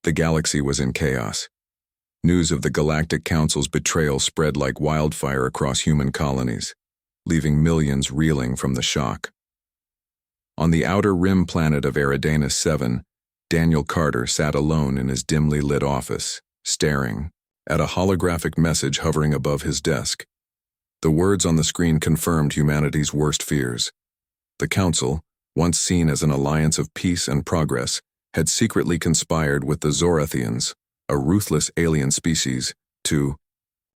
The galaxy was in chaos. News of the Galactic Council's betrayal spread like wildfire across human colonies, leaving millions reeling from the shock. On the outer rim planet of Eridanus 7, Daniel Carter sat alone in his dimly lit office, staring at a holographic message hovering above his desk. The words on the screen confirmed humanity's worst fears. The Council, once seen as an alliance of peace and progress, had secretly conspired with the Zorathians, a ruthless alien species, to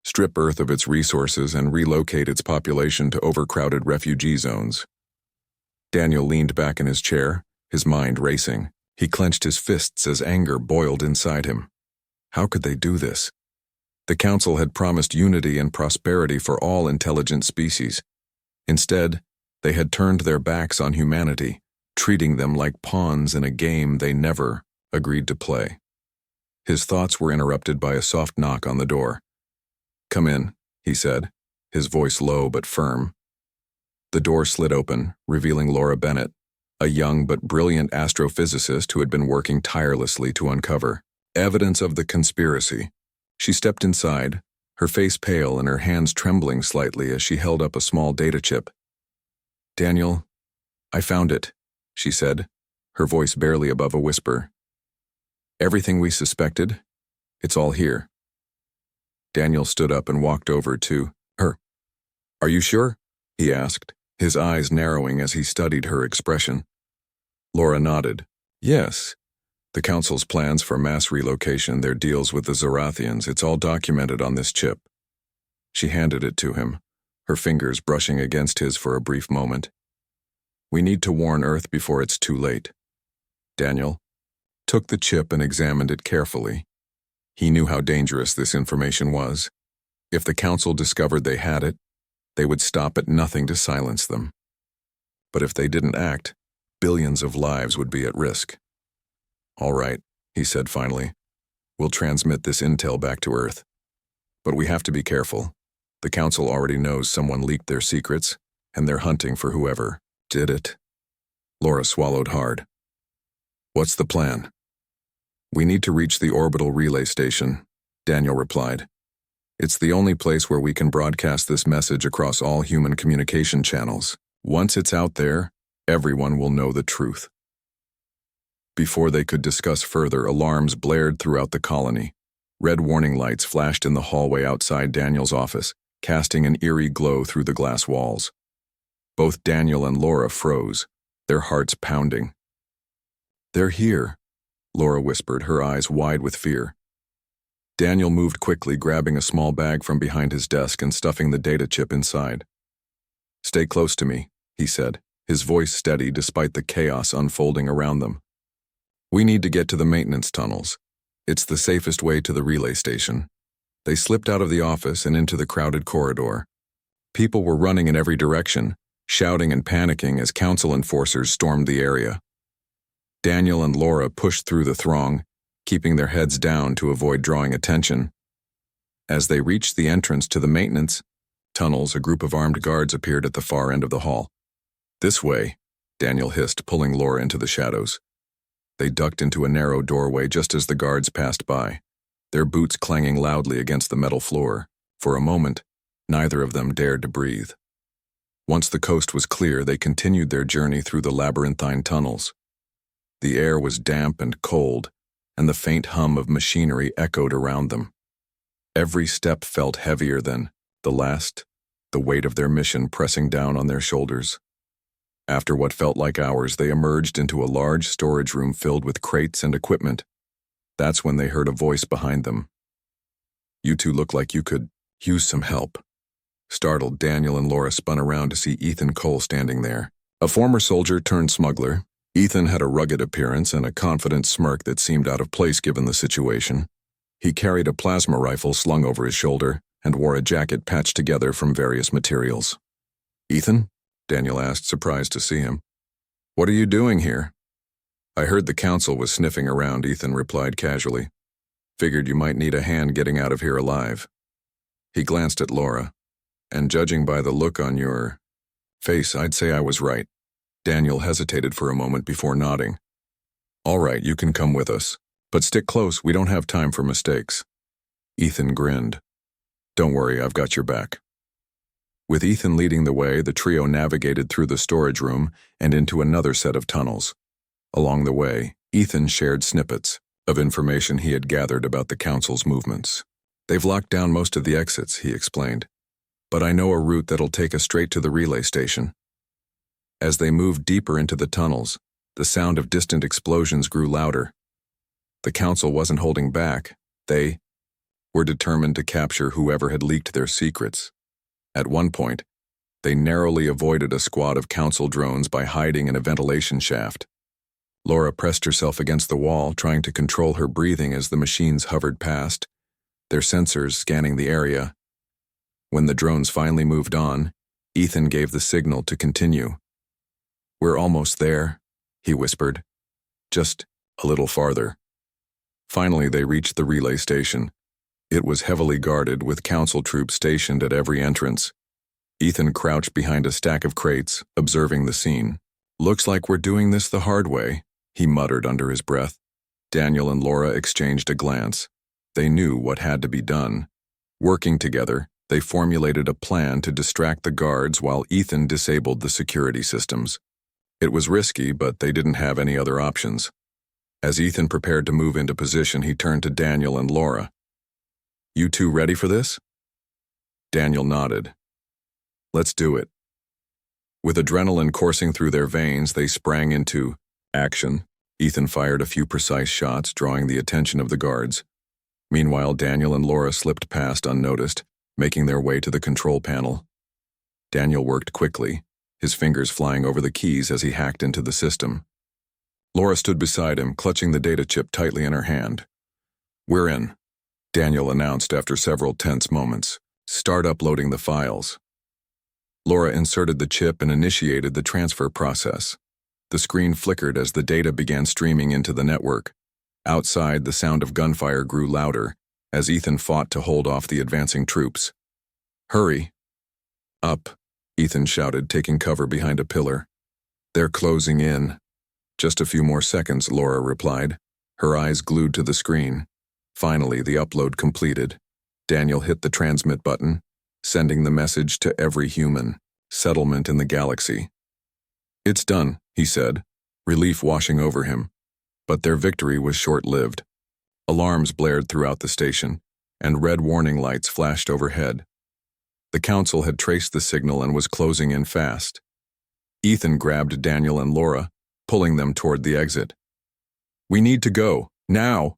strip Earth of its resources and relocate its population to overcrowded refugee zones. Daniel leaned back in his chair, his mind racing. He clenched his fists as anger boiled inside him. How could they do this? The Council had promised unity and prosperity for all intelligent species. Instead, they had turned their backs on humanity, treating them like pawns in a game they never agreed to play. His thoughts were interrupted by a soft knock on the door. "Come in," he said, his voice low but firm. The door slid open, revealing Laura Bennett, a young but brilliant astrophysicist who had been working tirelessly to uncover evidence of the conspiracy. She stepped inside, her face pale and her hands trembling slightly as she held up a small data chip. "Daniel, I found it," she said, her voice barely above a whisper. "Everything we suspected, it's all here." Daniel stood up and walked over to her. "Are you sure?" he asked, his eyes narrowing as he studied her expression. Laura nodded. "Yes. The Council's plans for mass relocation, their deals with the Zorathians, it's all documented on this chip." She handed it to him, her fingers brushing against his for a brief moment. "We need to warn Earth before it's too late." Daniel took the chip and examined it carefully. He knew how dangerous this information was. If the Council discovered they had it, they would stop at nothing to silence them. But if they didn't act, billions of lives would be at risk. "All right," he said finally. "We'll transmit this intel back to Earth. But we have to be careful. The Council already knows someone leaked their secrets, and they're hunting for whoever did it." Laura swallowed hard. "What's the plan?" "We need to reach the orbital relay station," Daniel replied. "It's the only place where we can broadcast this message across all human communication channels. Once it's out there, everyone will know the truth." Before they could discuss further, alarms blared throughout the colony. Red warning lights flashed in the hallway outside Daniel's office, casting an eerie glow through the glass walls. Both Daniel and Laura froze, their hearts pounding. "They're here," Laura whispered, her eyes wide with fear. Daniel moved quickly, grabbing a small bag from behind his desk and stuffing the data chip inside. "Stay close to me," he said, his voice steady despite the chaos unfolding around them. "We need to get to the maintenance tunnels. It's the safest way to the relay station." They slipped out of the office and into the crowded corridor. People were running in every direction, shouting and panicking as Council enforcers stormed the area. Daniel and Laura pushed through the throng, keeping their heads down to avoid drawing attention. As they reached the entrance to the maintenance tunnels, a group of armed guards appeared at the far end of the hall. "This way," Daniel hissed, pulling Laura into the shadows. They ducked into a narrow doorway just as the guards passed by, their boots clanging loudly against the metal floor. For a moment, neither of them dared to breathe. Once the coast was clear, they continued their journey through the labyrinthine tunnels. The air was damp and cold, and the faint hum of machinery echoed around them. Every step felt heavier than the last, the weight of their mission pressing down on their shoulders. After what felt like hours, they emerged into a large storage room filled with crates and equipment. That's when they heard a voice behind them. "You two look like you could use some help." Startled, Daniel and Laura spun around to see Ethan Cole standing there. A former soldier turned smuggler, Ethan had a rugged appearance and a confident smirk that seemed out of place given the situation. He carried a plasma rifle slung over his shoulder and wore a jacket patched together from various materials. "Ethan?" Daniel asked, surprised to see him. "What are you doing here?" "I heard the Council was sniffing around," Ethan replied casually. "Figured you might need a hand getting out of here alive." He glanced at Laura. "And judging by the look on your face, I'd say I was right." Daniel hesitated for a moment before nodding. "All right, you can come with us, But stick close, we don't have time for mistakes. Ethan grinned. Don't worry, I've got your back. With Ethan leading the way, the trio navigated through the storage room and into another set of tunnels. Along the way, Ethan shared snippets of information he had gathered about the Council's movements. They've locked down most of the exits, he explained. But I know a route that'll take us straight to the relay station. As they moved deeper into the tunnels, the sound of distant explosions grew louder. The Council wasn't holding back. They were determined to capture whoever had leaked their secrets. At one point, they narrowly avoided a squad of Council drones by hiding in a ventilation shaft. Laura pressed herself against the wall, trying to control her breathing as the machines hovered past, their sensors scanning the area. When the drones finally moved on, Ethan gave the signal to continue. We're almost there, he whispered. Just a little farther. Finally, they reached the relay station. It was heavily guarded, with Council troops stationed at every entrance. Ethan crouched behind a stack of crates, observing the scene. Looks like we're doing this the hard way, he muttered under his breath. Daniel and Laura exchanged a glance. They knew what had to be done. Working together, they formulated a plan to distract the guards while Ethan disabled the security systems. It was risky, but they didn't have any other options. As Ethan prepared to move into position, he turned to Daniel and Laura. You two ready for this? Daniel nodded. Let's do it. With adrenaline coursing through their veins, they sprang into action. Ethan fired a few precise shots, drawing the attention of the guards. Meanwhile, Daniel and Laura slipped past unnoticed, making their way to the control panel. Daniel worked quickly, his fingers flying over the keys as he hacked into the system. Laura stood beside him, clutching the data chip tightly in her hand. We're in, Daniel announced after several tense moments. Start uploading the files. Laura inserted the chip and initiated the transfer process. The screen flickered as the data began streaming into the network. Outside, the sound of gunfire grew louder as Ethan fought to hold off the advancing troops. Hurry. Up, Ethan shouted, taking cover behind a pillar. They're closing in. Just a few more seconds, Laura replied, her eyes glued to the screen. Finally, the upload completed. Daniel hit the transmit button, sending the message to every human. Settlement in the galaxy. It's done, he said, relief washing over him. But their victory was short-lived. Alarms blared throughout the station, and red warning lights flashed overhead. The Council had traced the signal and was closing in fast. Ethan grabbed Daniel and Laura, pulling them toward the exit. We need to go, now!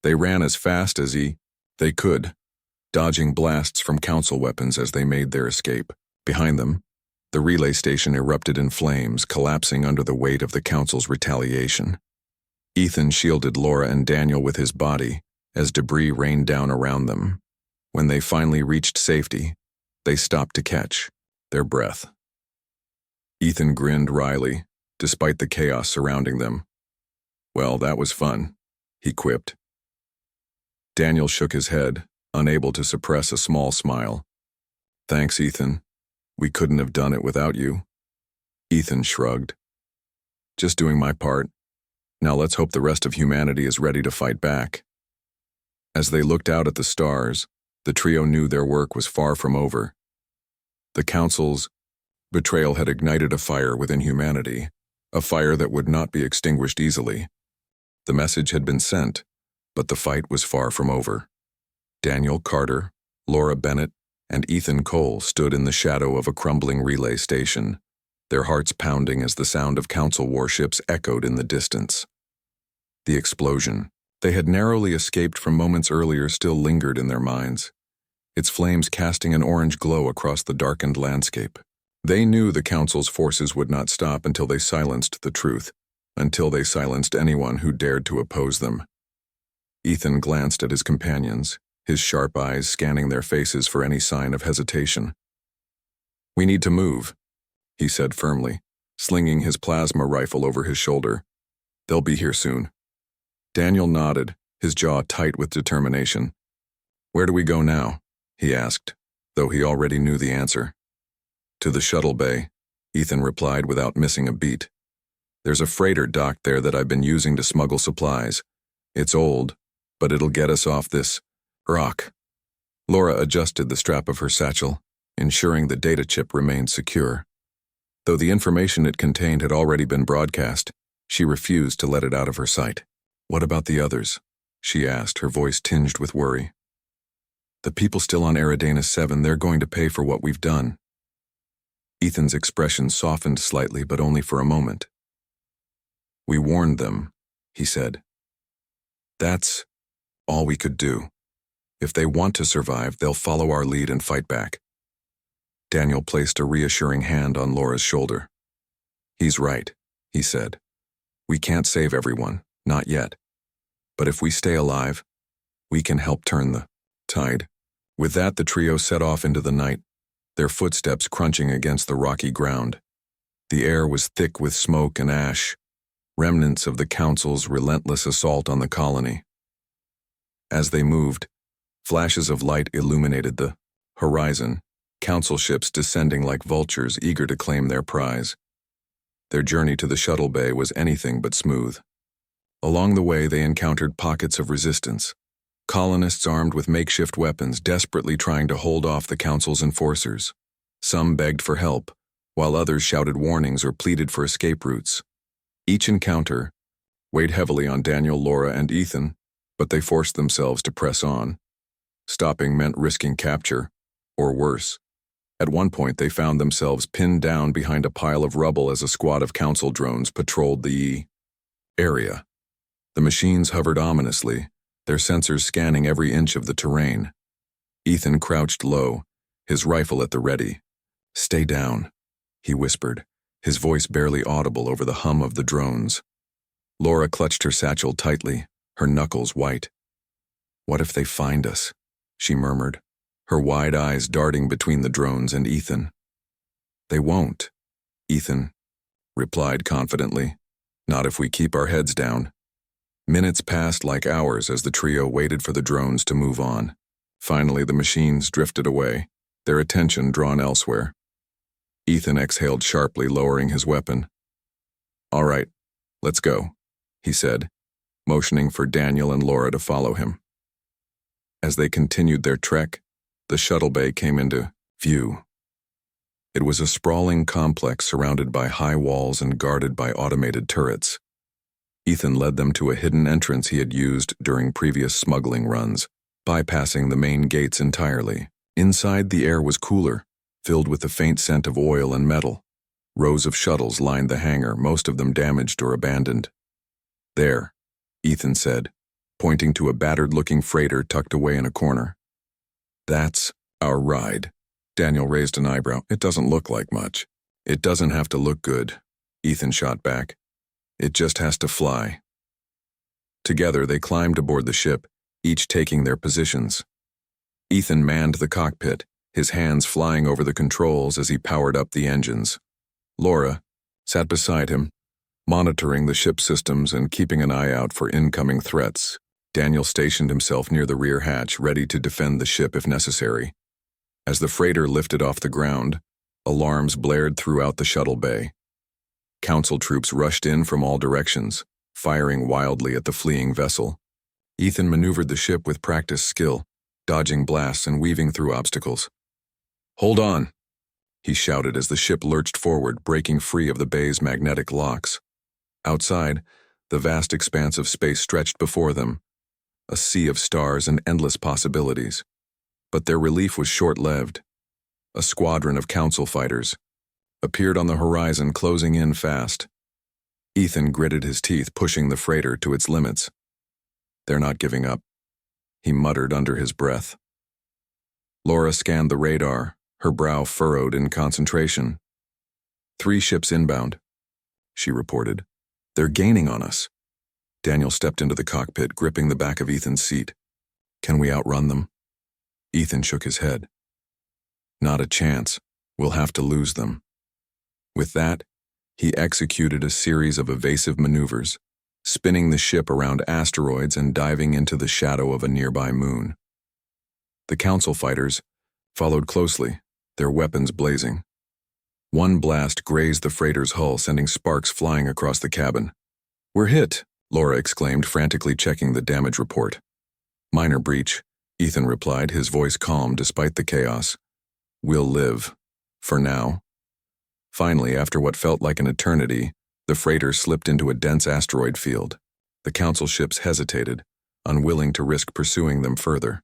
They ran as fast as they could, dodging blasts from Council weapons as they made their escape. Behind them, the relay station erupted in flames, collapsing under the weight of the Council's retaliation. Ethan shielded Laura and Daniel with his body as debris rained down around them. When they finally reached safety, they stopped to catch their breath. Ethan grinned wryly, despite the chaos surrounding them. Well, that was fun, he quipped. Daniel shook his head, unable to suppress a small smile. Thanks, Ethan. We couldn't have done it without you. Ethan shrugged. Just doing my part. Now let's hope the rest of humanity is ready to fight back. As they looked out at the stars, the trio knew their work was far from over. The Council's betrayal had ignited a fire within humanity, a fire that would not be extinguished easily. The message had been sent, but the fight was far from over. Daniel Carter, Laura Bennett, and Ethan Cole stood in the shadow of a crumbling relay station, their hearts pounding as the sound of Council warships echoed in the distance. The explosion they had narrowly escaped from moments earlier still lingered in their minds, its flames casting an orange glow across the darkened landscape. They knew the Council's forces would not stop until they silenced the truth, until they silenced anyone who dared to oppose them. Ethan glanced at his companions, his sharp eyes scanning their faces for any sign of hesitation. We need to move, he said firmly, slinging his plasma rifle over his shoulder. They'll be here soon. Daniel nodded, his jaw tight with determination. Where do we go now? He asked, though he already knew the answer. To the shuttle bay, Ethan replied without missing a beat. There's a freighter docked there that I've been using to smuggle supplies. It's old, but it'll get us off this rock. Laura adjusted the strap of her satchel, ensuring the data chip remained secure. Though the information it contained had already been broadcast, she refused to let it out of her sight. "What about the others?" she asked, her voice tinged with worry. "The people still on Eridanus 7, they're going to pay for what we've done." Ethan's expression softened slightly, but only for a moment. "We warned them," he said. "That's all we could do. If they want to survive, they'll follow our lead and fight back." Daniel placed a reassuring hand on Laura's shoulder. "He's right," he said. "We can't save everyone, not yet. But if we stay alive, we can help turn the tide." With that, the trio set off into the night, their footsteps crunching against the rocky ground. The air was thick with smoke and ash, remnants of the Council's relentless assault on the colony. As they moved, flashes of light illuminated the horizon, Council ships descending like vultures eager to claim their prize. Their journey to the shuttle bay was anything but smooth. Along the way, they encountered pockets of resistance, colonists armed with makeshift weapons desperately trying to hold off the Council's enforcers. Some begged for help, while others shouted warnings or pleaded for escape routes. Each encounter weighed heavily on Daniel, Laura, and Ethan, but they forced themselves to press on. Stopping meant risking capture, or worse. At one point, they found themselves pinned down behind a pile of rubble as a squad of Council drones patrolled the area. The machines hovered ominously, their sensors scanning every inch of the terrain. Ethan crouched low, his rifle at the ready. "Stay down," he whispered, his voice barely audible over the hum of the drones. Laura clutched her satchel tightly, her knuckles white. "What if they find us?" she murmured, her wide eyes darting between the drones and Ethan. "They won't," Ethan replied confidently. "Not if we keep our heads down." Minutes passed like hours as the trio waited for the drones to move on. Finally, the machines drifted away, their attention drawn elsewhere. Ethan exhaled sharply, lowering his weapon. "All right, let's go," he said, motioning for Daniel and Laura to follow him. As they continued their trek, the shuttle bay came into view. It was a sprawling complex surrounded by high walls and guarded by automated turrets. Ethan led them to a hidden entrance he had used during previous smuggling runs, bypassing the main gates entirely. Inside, the air was cooler, filled with the faint scent of oil and metal. Rows of shuttles lined the hangar, most of them damaged or abandoned. "There," Ethan said, pointing to a battered-looking freighter tucked away in a corner. "That's our ride." Daniel raised an eyebrow. "It doesn't look like much." "It doesn't have to look good," Ethan shot back. "It just has to fly." Together, they climbed aboard the ship, each taking their positions. Ethan manned the cockpit, his hands flying over the controls as he powered up the engines. Laura sat beside him, monitoring the ship systems and keeping an eye out for incoming threats. Daniel stationed himself near the rear hatch, ready to defend the ship if necessary. As the freighter lifted off the ground, alarms blared throughout the shuttle bay. Council troops rushed in from all directions, firing wildly at the fleeing vessel. Ethan maneuvered the ship with practiced skill, dodging blasts and weaving through obstacles. "Hold on," he shouted as the ship lurched forward, breaking free of the bay's magnetic locks. Outside, the vast expanse of space stretched before them, a sea of stars and endless possibilities. But their relief was short-lived. A squadron of Council fighters appeared on the horizon, closing in fast. Ethan gritted his teeth, pushing the freighter to its limits. "They're not giving up," he muttered under his breath. Laura scanned the radar, her brow furrowed in concentration. "3 ships inbound," she reported. "They're gaining on us." Daniel stepped into the cockpit, gripping the back of Ethan's seat. "Can we outrun them?" Ethan shook his head. "Not a chance. We'll have to lose them." With that, he executed a series of evasive maneuvers, spinning the ship around asteroids and diving into the shadow of a nearby moon. The Council fighters followed closely, their weapons blazing. One blast grazed the freighter's hull, sending sparks flying across the cabin. "We're hit," Laura exclaimed, frantically checking the damage report. Minor breach, Ethan replied, his voice calm despite the chaos. We'll live. For now. Finally, after what felt like an eternity, the freighter slipped into a dense asteroid field. The Council ships hesitated, unwilling to risk pursuing them further.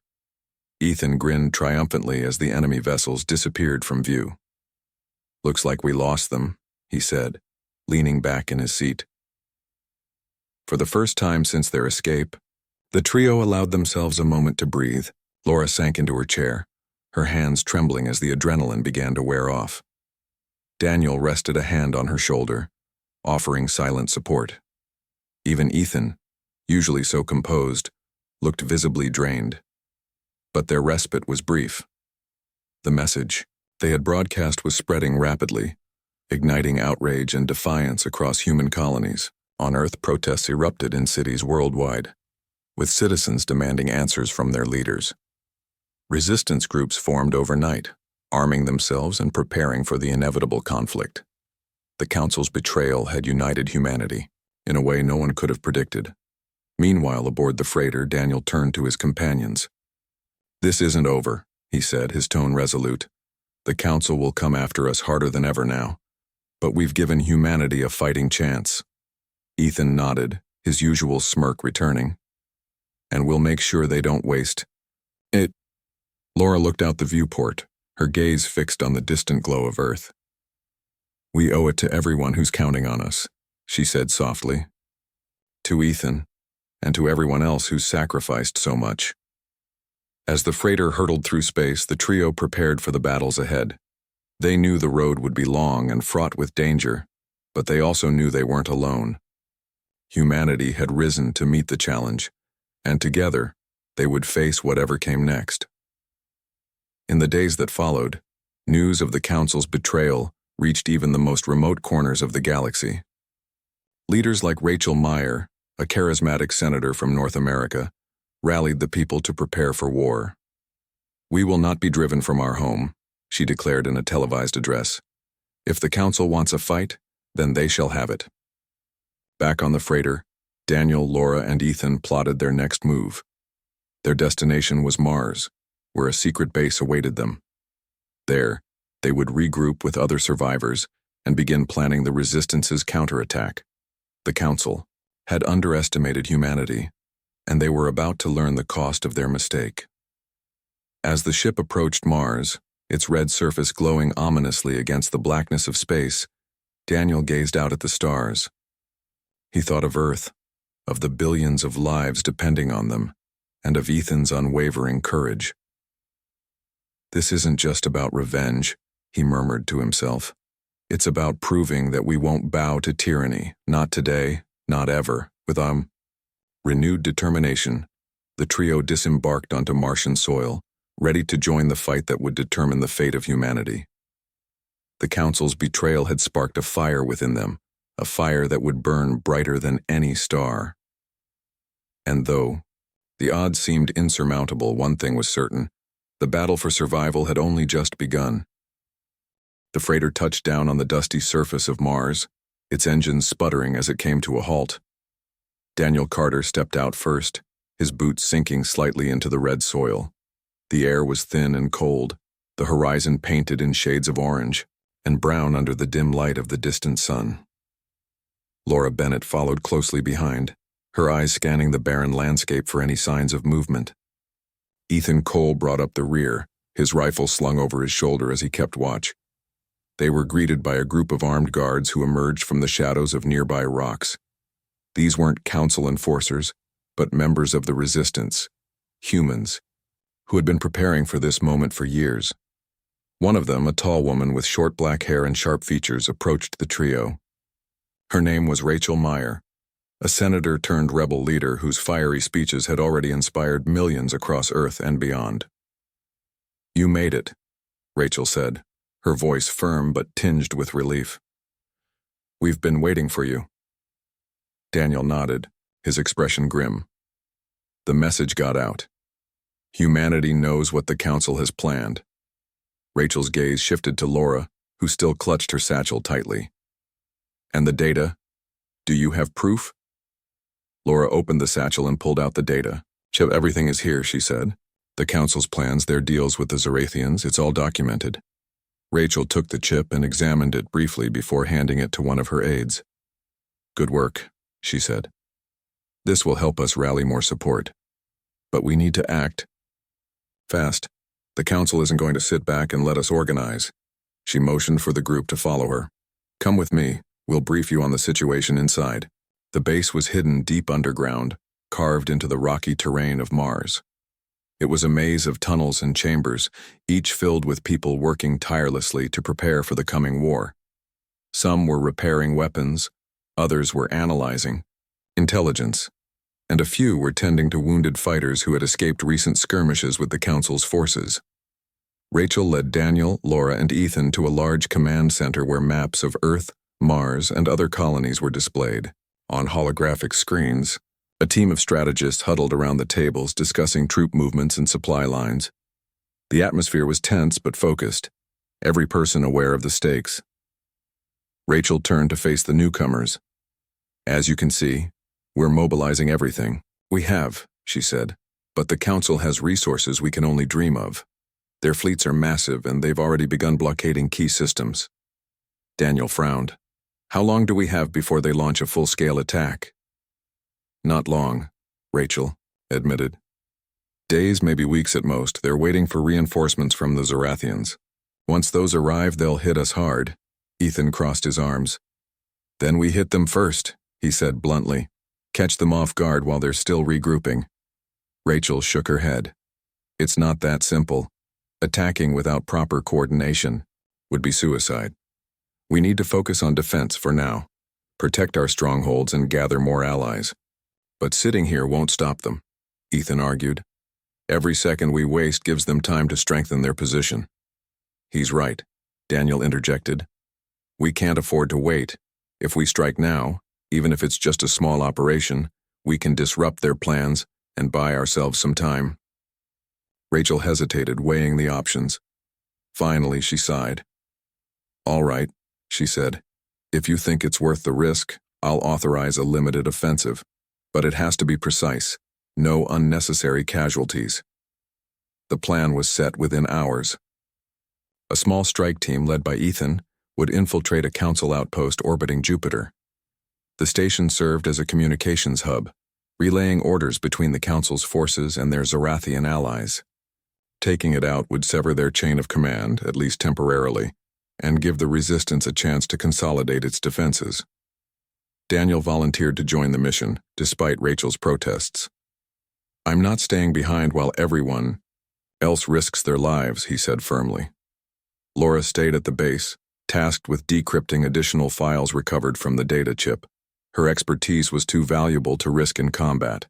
Ethan grinned triumphantly as the enemy vessels disappeared from view. Looks like we lost them, he said, leaning back in his seat. For the first time since their escape, the trio allowed themselves a moment to breathe. Laura sank into her chair, her hands trembling as the adrenaline began to wear off. Daniel rested a hand on her shoulder, offering silent support. Even Ethan, usually so composed, looked visibly drained. But their respite was brief. The message they had broadcast was spreading rapidly, igniting outrage and defiance across human colonies. On Earth, protests erupted in cities worldwide, with citizens demanding answers from their leaders. Resistance groups formed overnight, arming themselves and preparing for the inevitable conflict. The Council's betrayal had united humanity, in a way no one could have predicted. Meanwhile, aboard the freighter, Daniel turned to his companions. This isn't over, he said, his tone resolute. The Council will come after us harder than ever now, but we've given humanity a fighting chance. Ethan nodded, his usual smirk returning. And we'll make sure they don't waste it. Laura looked out the viewport, her gaze fixed on the distant glow of Earth. We owe it to everyone who's counting on us, she said softly. To Ethan, and to everyone else who's sacrificed so much. As the freighter hurtled through space, the trio prepared for the battles ahead. They knew the road would be long and fraught with danger, but they also knew they weren't alone. Humanity had risen to meet the challenge, and together, they would face whatever came next. In the days that followed, news of the Council's betrayal reached even the most remote corners of the galaxy. Leaders like Rachel Meyer, a charismatic senator from North America, rallied the people to prepare for war. We will not be driven from our home, she declared in a televised address. If the Council wants a fight, then they shall have it. Back on the freighter, Daniel, Laura, and Ethan plotted their next move. Their destination was Mars, where a secret base awaited them. There, they would regroup with other survivors and begin planning the Resistance's counterattack. The Council had underestimated humanity, and they were about to learn the cost of their mistake. As the ship approached Mars, its red surface glowing ominously against the blackness of space, Daniel gazed out at the stars. He thought of Earth, of the billions of lives depending on them, and of Ethan's unwavering courage. This isn't just about revenge, he murmured to himself. It's about proving that we won't bow to tyranny, not today, not ever. With renewed determination, the trio disembarked onto Martian soil, ready to join the fight that would determine the fate of humanity. The Council's betrayal had sparked a fire within them, a fire that would burn brighter than any star. And though the odds seemed insurmountable, one thing was certain: the battle for survival had only just begun. The freighter touched down on the dusty surface of Mars, its engines sputtering as it came to a halt. Daniel Carter stepped out first, his boots sinking slightly into the red soil. The air was thin and cold, the horizon painted in shades of orange and brown under the dim light of the distant sun. Laura Bennett followed closely behind, her eyes scanning the barren landscape for any signs of movement. Ethan Cole brought up the rear, his rifle slung over his shoulder as he kept watch. They were greeted by a group of armed guards who emerged from the shadows of nearby rocks. These weren't Council enforcers, but members of the Resistance, humans, who had been preparing for this moment for years. One of them, a tall woman with short black hair and sharp features, approached the trio. Her name was Rachel Meyer, a senator-turned-rebel leader whose fiery speeches had already inspired millions across Earth and beyond. You made it, Rachel said, her voice firm but tinged with relief. We've been waiting for you. Daniel nodded, his expression grim. The message got out. Humanity knows what the Council has planned. Rachel's gaze shifted to Laura, who still clutched her satchel tightly. And the data? Do you have proof? Laura opened the satchel and pulled out the data. "Chip, everything is here," she said. "The Council's plans, their deals with the Zarathians, it's all documented." Rachel took the chip and examined it briefly before handing it to one of her aides. "Good work," she said. "This will help us rally more support. But we need to act fast. The Council isn't going to sit back and let us organize." She motioned for the group to follow her. "Come with me. We'll brief you on the situation inside." The base was hidden deep underground, carved into the rocky terrain of Mars. It was a maze of tunnels and chambers, each filled with people working tirelessly to prepare for the coming war. Some were repairing weapons, others were analyzing intelligence, and a few were tending to wounded fighters who had escaped recent skirmishes with the Council's forces. Rachel led Daniel, Laura, and Ethan to a large command center where maps of Earth, Mars, and other colonies were displayed. On holographic screens, a team of strategists huddled around the tables discussing troop movements and supply lines. The atmosphere was tense but focused, every person aware of the stakes. Rachel turned to face the newcomers. "As you can see, we're mobilizing everything. We have," she said, "but the Council has resources we can only dream of. Their fleets are massive and they've already begun blockading key systems." Daniel frowned. "How long do we have before they launch a full-scale attack?" "Not long," Rachel admitted. "Days, maybe weeks at most. They're waiting for reinforcements from the Zarathians. Once those arrive, they'll hit us hard." Ethan crossed his arms. "Then we hit them first," he said bluntly. "Catch them off guard while they're still regrouping." Rachel shook her head. "It's not that simple. Attacking without proper coordination would be suicide. We need to focus on defense for now, protect our strongholds and gather more allies. But sitting here won't stop them," Ethan argued. "Every second we waste gives them time to strengthen their position." "He's right," Daniel interjected. "We can't afford to wait. If we strike now, even if it's just a small operation, we can disrupt their plans and buy ourselves some time." Rachel hesitated, weighing the options. Finally, she sighed. "All right," she said. "If you think it's worth the risk, I'll authorize a limited offensive. But it has to be precise. No unnecessary casualties." The plan was set within hours. A small strike team led by Ethan would infiltrate a Council outpost orbiting Jupiter. The station served as a communications hub, relaying orders between the Council's forces and their Zarathian allies. Taking it out would sever their chain of command, at least temporarily, and give the resistance a chance to consolidate its defenses. Daniel volunteered to join the mission, despite Rachel's protests. "I'm not staying behind while everyone else risks their lives," he said firmly. Laura stayed at the base, tasked with decrypting additional files recovered from the data chip. Her expertise was too valuable to risk in combat.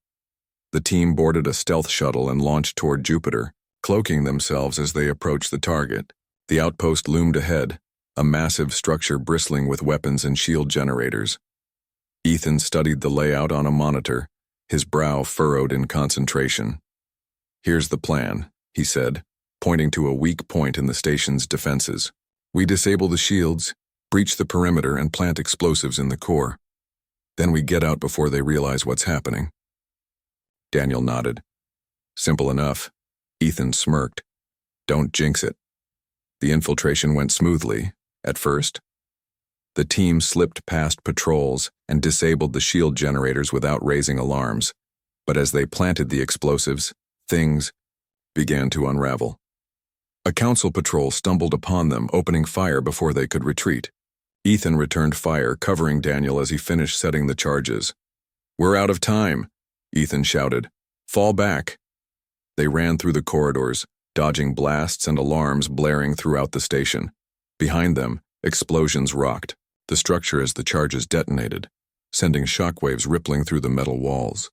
The team boarded a stealth shuttle and launched toward Jupiter, cloaking themselves as they approached the target. The outpost loomed ahead, a massive structure bristling with weapons and shield generators. Ethan studied the layout on a monitor, his brow furrowed in concentration. "Here's the plan," he said, pointing to a weak point in the station's defenses. "We disable the shields, breach the perimeter, and plant explosives in the core. Then we get out before they realize what's happening." Daniel nodded. "Simple enough." Ethan smirked. "Don't jinx it." The infiltration went smoothly, at first. The team slipped past patrols and disabled the shield generators without raising alarms. But as they planted the explosives, things began to unravel. A Council patrol stumbled upon them, opening fire before they could retreat. Ethan returned fire, covering Daniel as he finished setting the charges. "We're out of time," Ethan shouted. "Fall back." They ran through the corridors, dodging blasts and alarms blaring throughout the station. Behind them, explosions rocked the structure as the charges detonated, sending shockwaves rippling through the metal walls.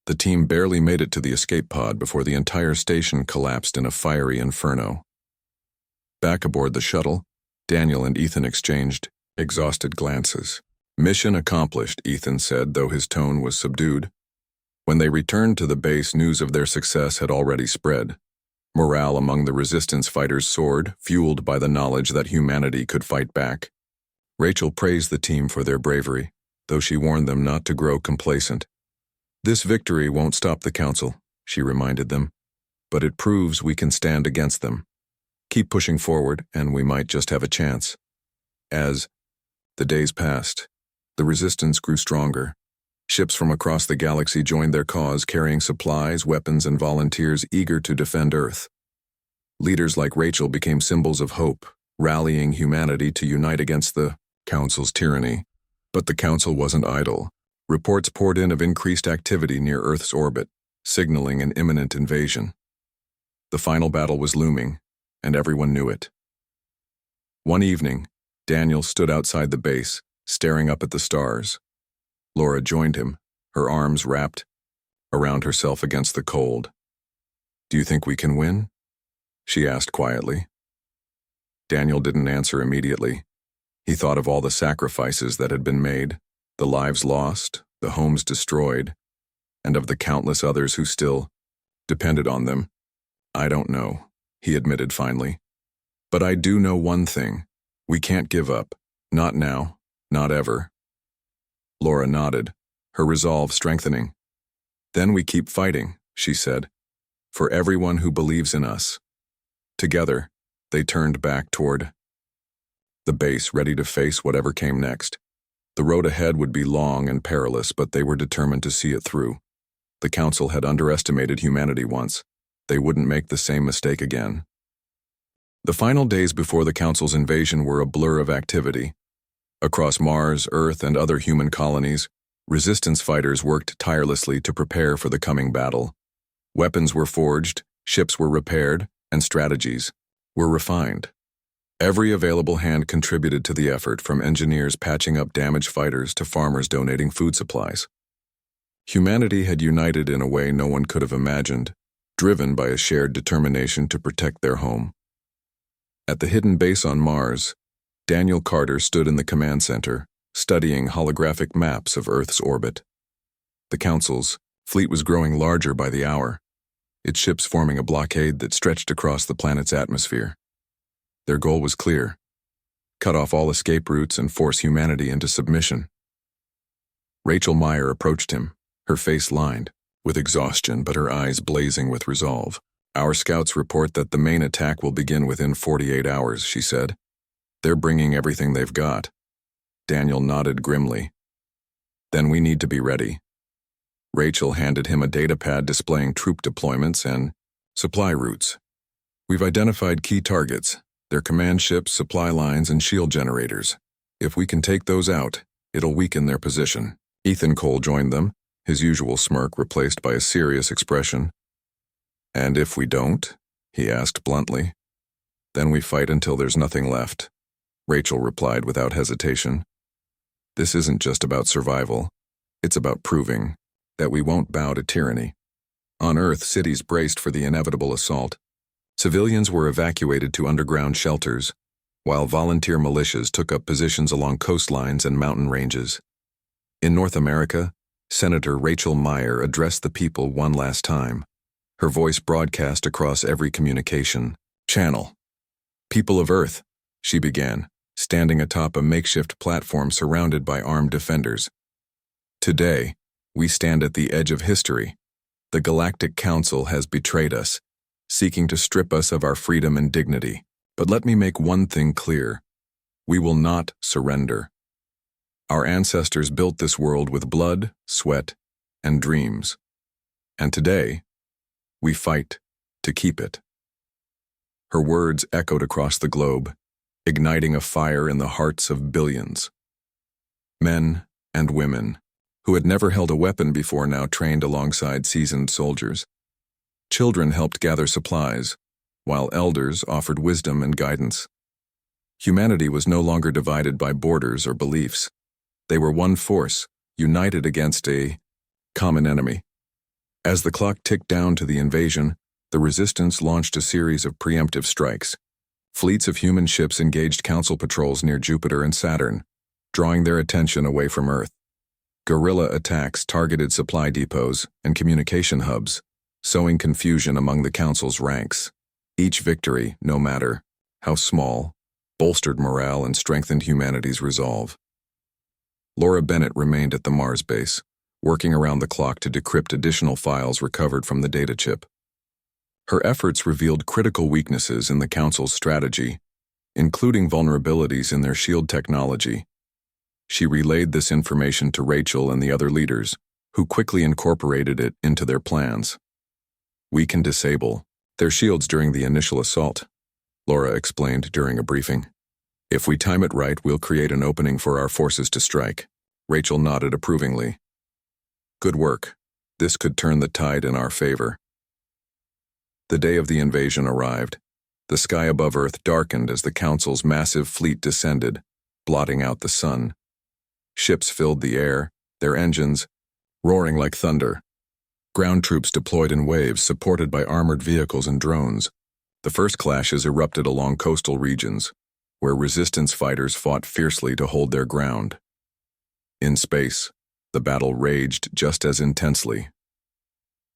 The team barely made it to the escape pod before the entire station collapsed in a fiery inferno. Back aboard the shuttle, Daniel and Ethan exchanged exhausted glances. "Mission accomplished," Ethan said, though his tone was subdued. When they returned to the base, news of their success had already spread. Morale among the resistance fighters soared, fueled by the knowledge that humanity could fight back. Rachel praised the team for their bravery, though she warned them not to grow complacent. This victory won't stop the Council, she reminded them, but it proves we can stand against them. Keep pushing forward, and we might just have a chance. As the days passed, the resistance grew stronger. Ships from across the galaxy joined their cause, carrying supplies, weapons, and volunteers eager to defend Earth. Leaders like Rachel became symbols of hope, rallying humanity to unite against the Council's tyranny. But the Council wasn't idle. Reports poured in of increased activity near Earth's orbit, signaling an imminent invasion. The final battle was looming, and everyone knew it. One evening, Daniel stood outside the base, staring up at the stars. Laura joined him, her arms wrapped around herself against the cold. "Do you think we can win?" she asked quietly. Daniel didn't answer immediately. He thought of all the sacrifices that had been made, the lives lost, the homes destroyed, and of the countless others who still depended on them. "I don't know," he admitted finally. "But I do know one thing. We can't give up. Not now. Not ever." Laura nodded, her resolve strengthening. "Then we keep fighting," she said, "for everyone who believes in us." Together, they turned back toward the base, ready to face whatever came next. The road ahead would be long and perilous, but they were determined to see it through. The Council had underestimated humanity once. They wouldn't make the same mistake again. The final days before the Council's invasion were a blur of activity. Across Mars, Earth, and other human colonies, resistance fighters worked tirelessly to prepare for the coming battle. Weapons were forged, ships were repaired, and strategies were refined. Every available hand contributed to the effort, from engineers patching up damaged fighters to farmers donating food supplies. Humanity had united in a way no one could have imagined, driven by a shared determination to protect their home. At the hidden base on Mars, Daniel Carter stood in the command center, studying holographic maps of Earth's orbit. The Council's fleet was growing larger by the hour, its ships forming a blockade that stretched across the planet's atmosphere. Their goal was clear: cut off all escape routes and force humanity into submission. Rachel Meyer approached him, her face lined with exhaustion but her eyes blazing with resolve. "Our scouts report that the main attack will begin within 48 hours, she said. "They're bringing everything they've got." Daniel nodded grimly. "Then we need to be ready." Rachel handed him a datapad displaying troop deployments and supply routes. "We've identified key targets, their command ships, supply lines, and shield generators. If we can take those out, it'll weaken their position." Ethan Cole joined them, his usual smirk replaced by a serious expression. "And if we don't?" he asked bluntly. "Then we fight until there's nothing left," Rachel replied without hesitation. "This isn't just about survival. It's about proving that we won't bow to tyranny." On Earth, cities braced for the inevitable assault. Civilians were evacuated to underground shelters, while volunteer militias took up positions along coastlines and mountain ranges. In North America, Senator Rachel Meyer addressed the people one last time, her voice broadcast across every communication channel. "People of Earth," she began, standing atop a makeshift platform surrounded by armed defenders. "Today, we stand at the edge of history. The Galactic Council has betrayed us, seeking to strip us of our freedom and dignity. But let me make one thing clear. We will not surrender. Our ancestors built this world with blood, sweat, and dreams. And today, we fight to keep it." Her words echoed across the globe, igniting a fire in the hearts of billions. Men and women, who had never held a weapon before, now trained alongside seasoned soldiers. Children helped gather supplies, while elders offered wisdom and guidance. Humanity was no longer divided by borders or beliefs. They were one force, united against a common enemy. As the clock ticked down to the invasion, the resistance launched a series of preemptive strikes. Fleets of human ships engaged Council patrols near Jupiter and Saturn, drawing their attention away from Earth. Guerrilla attacks targeted supply depots and communication hubs, sowing confusion among the Council's ranks. Each victory, no matter how small, bolstered morale and strengthened humanity's resolve. Laura Bennett remained at the Mars base, working around the clock to decrypt additional files recovered from the data chip. Her efforts revealed critical weaknesses in the Council's strategy, including vulnerabilities in their shield technology. She relayed this information to Rachel and the other leaders, who quickly incorporated it into their plans. "We can disable their shields during the initial assault," Laura explained during a briefing. "If we time it right, we'll create an opening for our forces to strike." Rachel nodded approvingly. "Good work. This could turn the tide in our favor." The day of the invasion arrived. The sky above Earth darkened as the Council's massive fleet descended, blotting out the sun. Ships filled the air, their engines roaring like thunder. Ground troops deployed in waves supported by armored vehicles and drones. The first clashes erupted along coastal regions, where resistance fighters fought fiercely to hold their ground. In space, the battle raged just as intensely.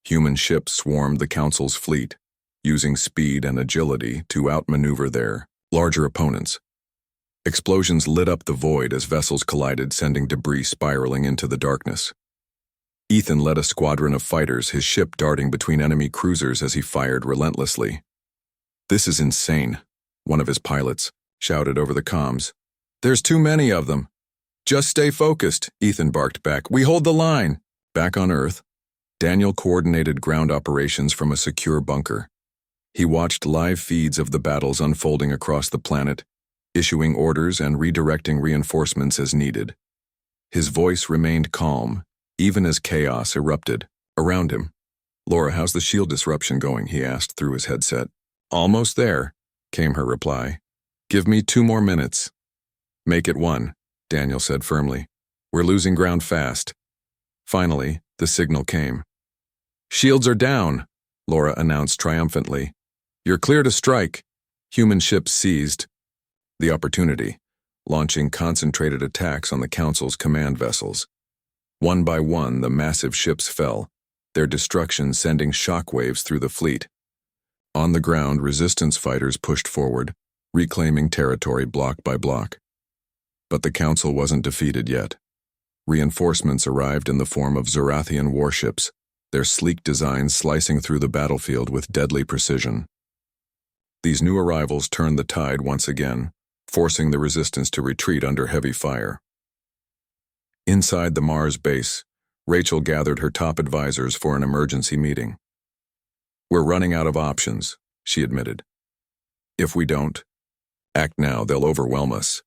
Human ships swarmed the Council's fleet, using speed and agility to outmaneuver their larger opponents. Explosions lit up the void as vessels collided, sending debris spiraling into the darkness. Ethan led a squadron of fighters, his ship darting between enemy cruisers as he fired relentlessly. "This is insane," one of his pilots shouted over the comms. "There's too many of them." "Just stay focused," Ethan barked back. "We hold the line." Back on Earth, Daniel coordinated ground operations from a secure bunker. He watched live feeds of the battles unfolding across the planet, issuing orders and redirecting reinforcements as needed. His voice remained calm, even as chaos erupted around him. "Laura, how's the shield disruption going?" he asked through his headset. "Almost there," came her reply. "Give me 2 more minutes." "Make it 1, Daniel said firmly. "We're losing ground fast." Finally, the signal came. "Shields are down," Laura announced triumphantly. "You're clear to strike." Human ships seized the opportunity, launching concentrated attacks on the Council's command vessels. One by one, the massive ships fell, their destruction sending shockwaves through the fleet. On the ground, resistance fighters pushed forward, reclaiming territory block by block. But the Council wasn't defeated yet. Reinforcements arrived in the form of Zorathian warships, their sleek designs slicing through the battlefield with deadly precision. These new arrivals turned the tide once again, forcing the resistance to retreat under heavy fire. Inside the Mars base, Rachel gathered her top advisors for an emergency meeting. "We're running out of options," she admitted. "If we don't act now, they'll overwhelm us."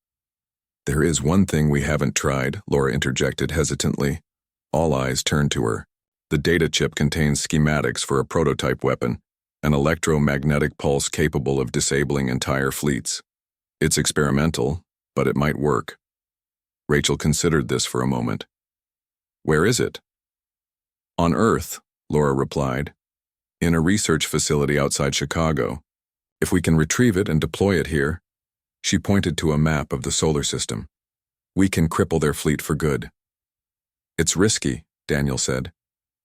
"There is one thing we haven't tried," Laura interjected hesitantly. All eyes turned to her. The data chip contains schematics for a prototype weapon, an electromagnetic pulse capable of disabling entire fleets. "It's experimental, but it might work." Rachel considered this for a moment. "Where is it?" "On Earth," Laura replied. "In a research facility outside Chicago. If we can retrieve it and deploy it here," she pointed to a map of the solar system, "we can cripple their fleet for good." "It's risky," Daniel said,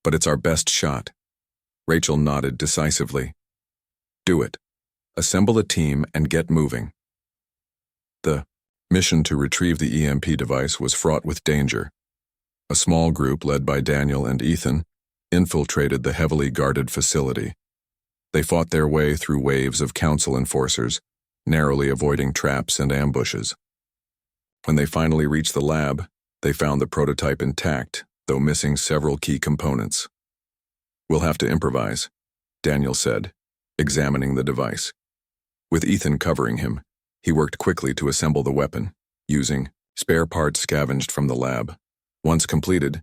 "but it's our best shot." Rachel nodded decisively. "Do it. Assemble a team and get moving." The mission to retrieve the EMP device was fraught with danger. A small group led by Daniel and Ethan infiltrated the heavily guarded facility. They fought their way through waves of Council enforcers, narrowly avoiding traps and ambushes. When they finally reached the lab, they found the prototype intact, though missing several key components. "We'll have to improvise," Daniel said, examining the device. With Ethan covering him, he worked quickly to assemble the weapon, using spare parts scavenged from the lab. Once completed,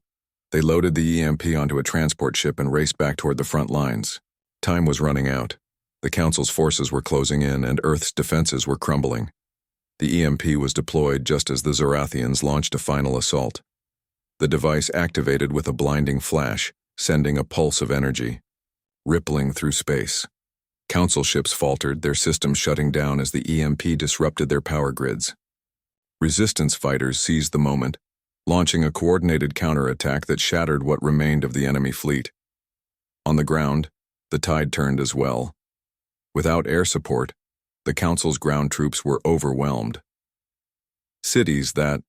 they loaded the EMP onto a transport ship and raced back toward the front lines. Time was running out. The Council's forces were closing in, and Earth's defenses were crumbling. The EMP was deployed just as the Zorathians launched a final assault. The device activated with a blinding flash, sending a pulse of energy, rippling through space. Council ships faltered, their systems shutting down as the EMP disrupted their power grids. Resistance fighters seized the moment, launching a coordinated counterattack that shattered what remained of the enemy fleet. On the ground, the tide turned as well. Without air support, the Council's ground troops were overwhelmed. Cities that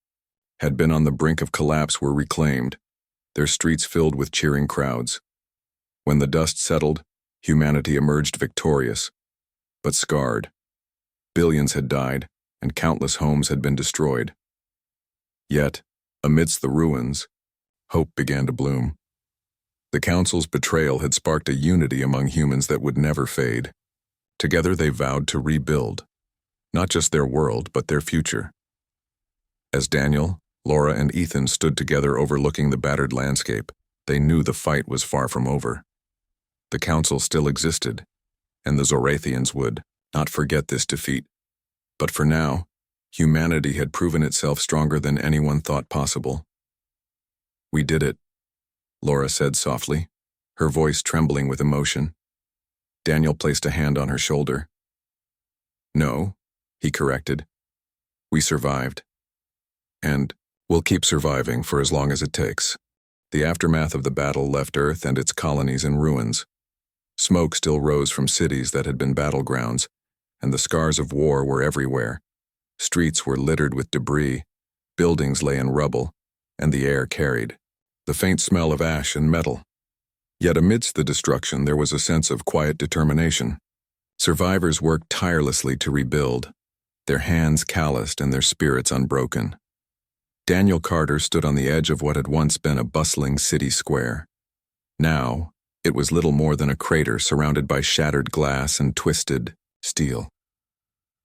had been on the brink of collapse were reclaimed, their streets filled with cheering crowds. When the dust settled, humanity emerged victorious, but scarred. Billions had died, and countless homes had been destroyed. Yet, amidst the ruins, hope began to bloom. The Council's betrayal had sparked a unity among humans that would never fade. Together they vowed to rebuild, not just their world, but their future. As Daniel, Laura, and Ethan stood together overlooking the battered landscape, they knew the fight was far from over. The Council still existed, and the Zorathians would not forget this defeat. But for now, humanity had proven itself stronger than anyone thought possible. "We did it," Laura said softly, her voice trembling with emotion. Daniel placed a hand on her shoulder. "No," he corrected. "We survived. And we'll keep surviving for as long as it takes." The aftermath of the battle left Earth and its colonies in ruins. Smoke still rose from cities that had been battlegrounds, and the scars of war were everywhere. Streets were littered with debris, buildings lay in rubble, and the air carried the faint smell of ash and metal. Yet amidst the destruction there was a sense of quiet determination. Survivors worked tirelessly to rebuild, their hands calloused and their spirits unbroken. Daniel Carter stood on the edge of what had once been a bustling city square. Now, it was little more than a crater surrounded by shattered glass and twisted steel.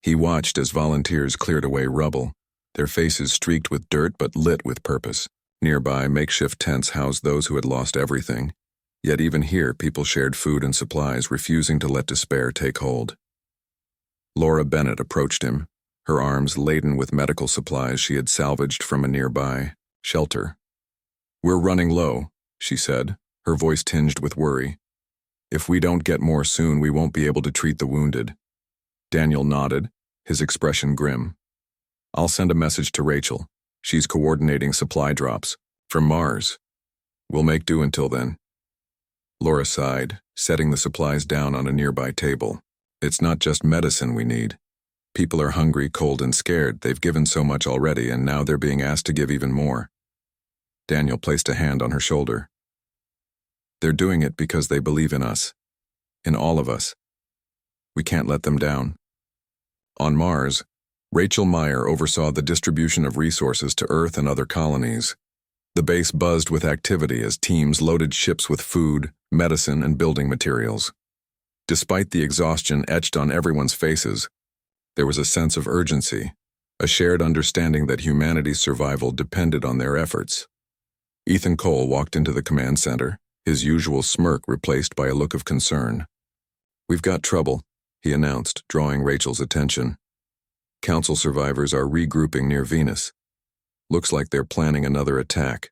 He watched as volunteers cleared away rubble, their faces streaked with dirt but lit with purpose. Nearby, makeshift tents housed those who had lost everything. Yet even here, people shared food and supplies, refusing to let despair take hold. Laura Bennett approached him, her arms laden with medical supplies she had salvaged from a nearby shelter. "We're running low," she said, her voice tinged with worry. "If we don't get more soon, we won't be able to treat the wounded." Daniel nodded, his expression grim. "I'll send a message to Rachel. She's coordinating supply drops from Mars. We'll make do until then." Laura sighed, setting the supplies down on a nearby table. "It's not just medicine we need. People are hungry, cold, and scared. They've given so much already, and now they're being asked to give even more." Daniel placed a hand on her shoulder. "They're doing it because they believe in us. In all of us. We can't let them down." On Mars, Rachel Meyer oversaw the distribution of resources to Earth and other colonies. The base buzzed with activity as teams loaded ships with food, medicine, and building materials. Despite the exhaustion etched on everyone's faces, there was a sense of urgency, a shared understanding that humanity's survival depended on their efforts. Ethan Cole walked into the command center, his usual smirk replaced by a look of concern. "We've got trouble," he announced, drawing Rachel's attention. "Council survivors are regrouping near Venus. Looks like they're planning another attack."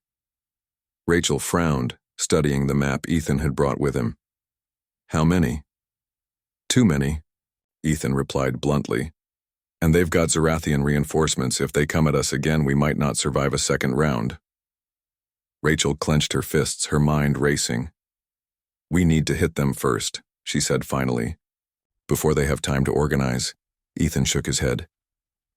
Rachel frowned, studying the map Ethan had brought with him. "How many?" "Too many," Ethan replied bluntly. "And they've got Zorathian reinforcements. If they come at us again, we might not survive a second round." Rachel clenched her fists, her mind racing. "We need to hit them first," she said finally. "Before they have time to organize." Ethan shook his head.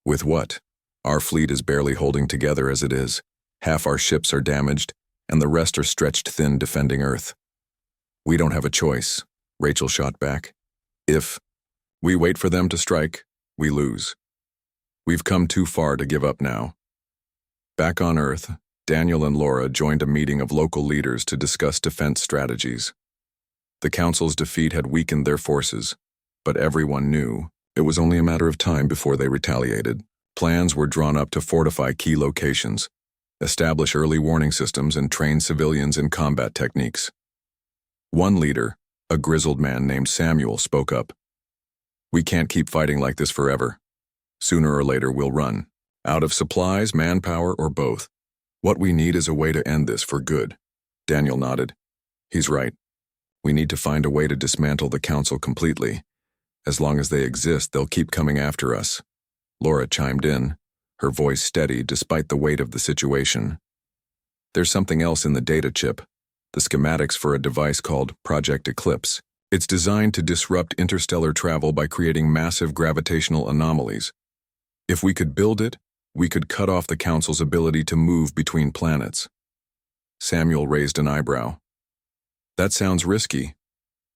"With what? Our fleet is barely holding together as it is. Half our ships are damaged, and the rest are stretched thin defending Earth." "We don't have a choice," Rachel shot back. "If we wait for them to strike, we lose. We've come too far to give up now." Back on Earth, Daniel and Laura joined a meeting of local leaders to discuss defense strategies. The Council's defeat had weakened their forces, but everyone knew it was only a matter of time before they retaliated. Plans were drawn up to fortify key locations, establish early warning systems, and train civilians in combat techniques. One leader, a grizzled man named Samuel, spoke up. "We can't keep fighting like this forever. Sooner or later we'll run, out of supplies, manpower, or both. What we need is a way to end this for good." Daniel nodded. "He's right. We need to find a way to dismantle the Council completely. As long as they exist, they'll keep coming after us." Laura chimed in, her voice steady despite the weight of the situation. "There's something else in the data chip, the schematics for a device called Project Eclipse. It's designed to disrupt interstellar travel by creating massive gravitational anomalies. If we could build it, we could cut off the Council's ability to move between planets." Samuel raised an eyebrow. That sounds risky.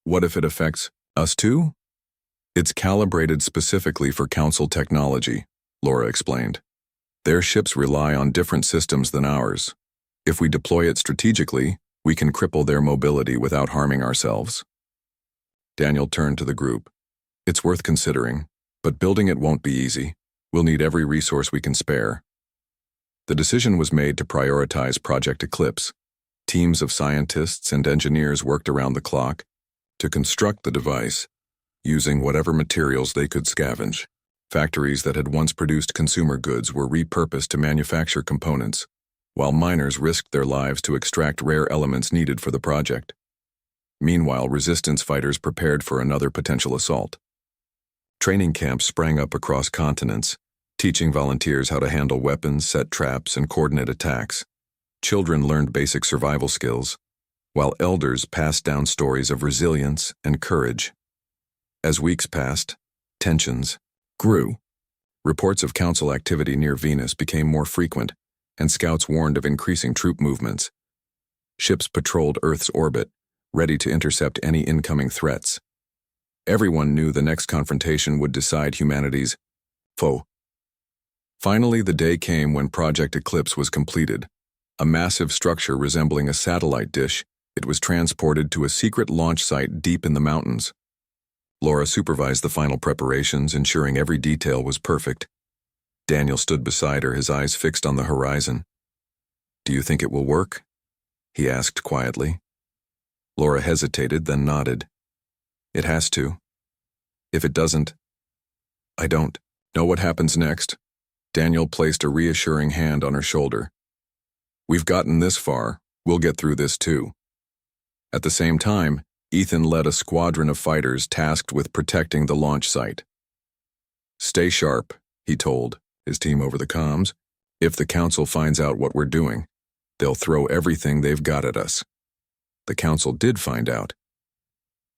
What if it affects us too? It's calibrated specifically for Council technology, Laura explained. Their ships rely on different systems than ours. If we deploy it strategically, we can cripple their mobility without harming ourselves. Daniel turned to the group. It's worth considering, but building it won't be easy. We'll need every resource we can spare. The decision was made to prioritize Project Eclipse. Teams of scientists and engineers worked around the clock to construct the device, using whatever materials they could scavenge. Factories that had once produced consumer goods were repurposed to manufacture components, while miners risked their lives to extract rare elements needed for the project. Meanwhile, resistance fighters prepared for another potential assault. Training camps sprang up across continents, teaching volunteers how to handle weapons, set traps, and coordinate attacks. Children learned basic survival skills, while elders passed down stories of resilience and courage. As weeks passed, tensions grew. Reports of Council activity near Venus became more frequent, and scouts warned of increasing troop movements. Ships patrolled Earth's orbit, ready to intercept any incoming threats. Everyone knew the next confrontation would decide humanity's foe. Finally, the day came when Project Eclipse was completed. A massive structure resembling a satellite dish, it was transported to a secret launch site deep in the mountains. Laura supervised the final preparations, ensuring every detail was perfect. Daniel stood beside her, his eyes fixed on the horizon. "Do you think it will work?" he asked quietly. Laura hesitated, then nodded. "It has to. If it doesn't, I don't know what happens next." Daniel placed a reassuring hand on her shoulder. "We've gotten this far. We'll get through this too." At the same time, Ethan led a squadron of fighters tasked with protecting the launch site. "Stay sharp," he told his team over the comms. "If the Council finds out what we're doing, they'll throw everything they've got at us." The Council did find out.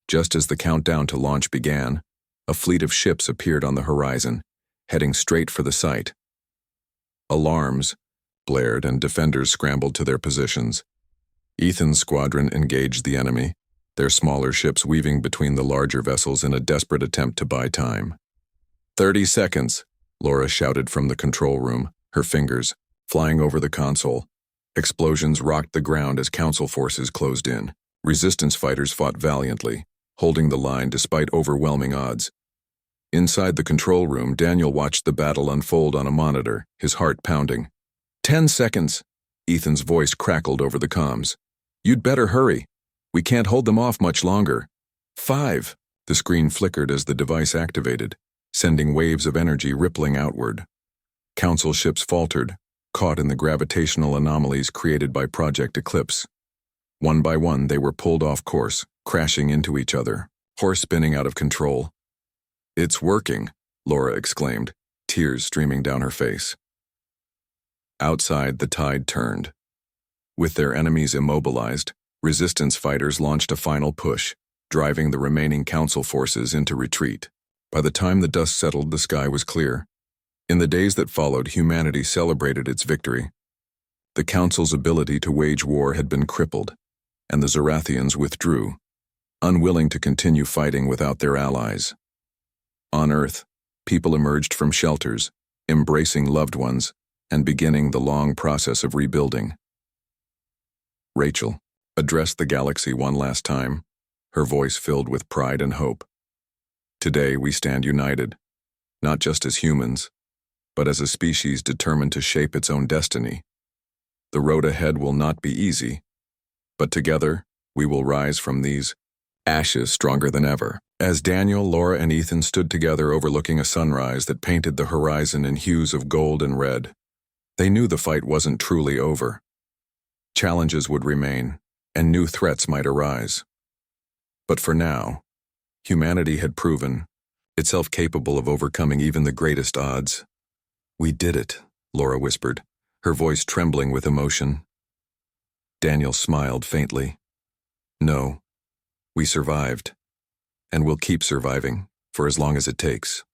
Just as the countdown to launch began, a fleet of ships appeared on the horizon, heading straight for the site. Alarms blared and defenders scrambled to their positions. Ethan's squadron engaged the enemy, their smaller ships weaving between the larger vessels in a desperate attempt to buy time. 30 seconds, Laura shouted from the control room, her fingers flying over the console. Explosions rocked the ground as Council forces closed in. Resistance fighters fought valiantly, holding the line despite overwhelming odds. Inside the control room, Daniel watched the battle unfold on a monitor, his heart pounding. 10 seconds, Ethan's voice crackled over the comms. "You'd better hurry. We can't hold them off much longer." 5. The screen flickered as the device activated, sending waves of energy rippling outward. Council ships faltered, caught in the gravitational anomalies created by Project Eclipse. One by one, they were pulled off course, crashing into each other, horse spinning out of control. "It's working," Laura exclaimed, tears streaming down her face. Outside, the tide turned. With their enemies immobilized, resistance fighters launched a final push, driving the remaining Council forces into retreat. By the time the dust settled, the sky was clear. In the days that followed, humanity celebrated its victory. The Council's ability to wage war had been crippled, and the Zorathians withdrew, unwilling to continue fighting without their allies. On Earth, people emerged from shelters, embracing loved ones, and beginning the long process of rebuilding. Rachel addressed the galaxy one last time, her voice filled with pride and hope. "Today we stand united, not just as humans, but as a species determined to shape its own destiny. The road ahead will not be easy, but together we will rise from these ashes stronger than ever." As Daniel, Laura, and Ethan stood together overlooking a sunrise that painted the horizon in hues of gold and red, they knew the fight wasn't truly over. Challenges would remain, and new threats might arise. But for now, humanity had proven itself capable of overcoming even the greatest odds. "We did it," Laura whispered, her voice trembling with emotion. Daniel smiled faintly. "No, we survived, and we'll keep surviving for as long as it takes."